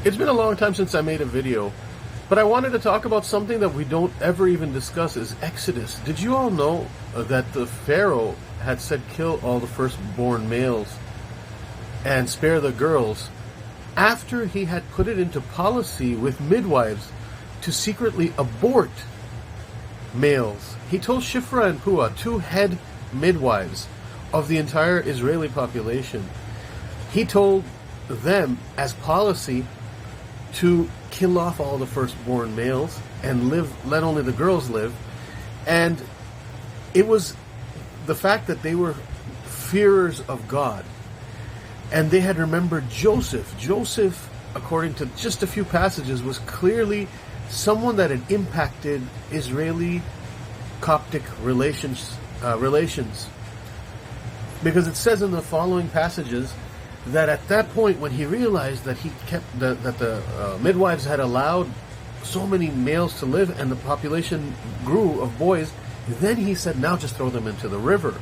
It's been a long time since I made a video, but I wanted to talk about something that we don't ever even discuss, is Exodus. Did you all know that the Pharaoh had said kill all the firstborn males and spare the girls after he had put it into policy with midwives to secretly abort males? He told Shifrah and Puah, two head midwives of the entire Israeli population, he told them as policy to kill off all the firstborn males and let only the girls live. And it was the fact that they were fearers of God, and they had remembered Joseph. Joseph, according to just a few passages, was clearly someone that had impacted Israeli Coptic relations, because it says in the following passages that at that point, when he realized that the midwives had allowed so many males to live and the population grew of boys, then he said, now just throw them into the river.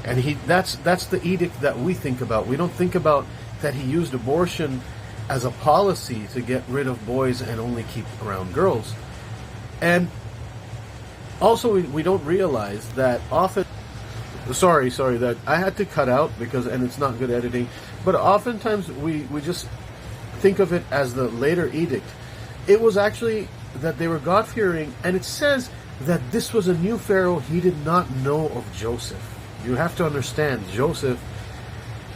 And that's the edict that we think about. We don't think about that he used abortion as a policy to get rid of boys and only keep around girls. And also we don't realize that often, sorry, that I had to cut out and it's not good editing, but oftentimes we just think of it as the later edict. It was actually that they were God-fearing, and it says that this was a new Pharaoh. He did not know of Joseph. You have to understand, Joseph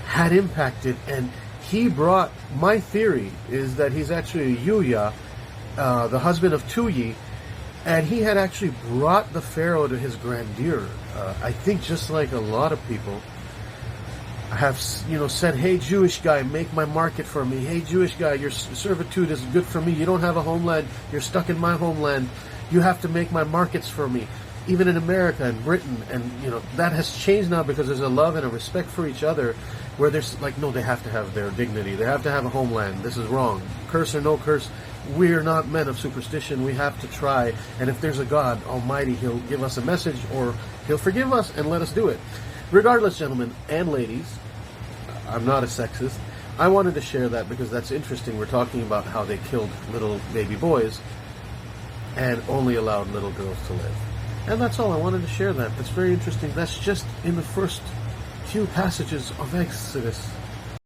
had impacted, and he brought, my theory is that he's actually Yuya, the husband of Tuyi, and he had actually brought the Pharaoh to his grandeur. I think just like a lot of people have, said, hey, Jewish guy, make my market for me. Hey, Jewish guy, your servitude is good for me. You don't have a homeland. You're stuck in my homeland. You have to make my markets for me. Even in America and Britain, and that has changed now because there's a love and a respect for each other, where there's like, no, they have to have their dignity. They have to have a homeland. This is wrong. Curse or no curse, we're not men of superstition. We have to try. And if there's a God Almighty, He'll give us a message, or He'll forgive us and let us do it. Regardless, gentlemen and ladies, I'm not a sexist. I wanted to share that because that's interesting. We're talking about how they killed little baby boys and only allowed little girls to live. And that's all. I wanted to share that. That's very interesting. That's just in the first few passages of Exodus.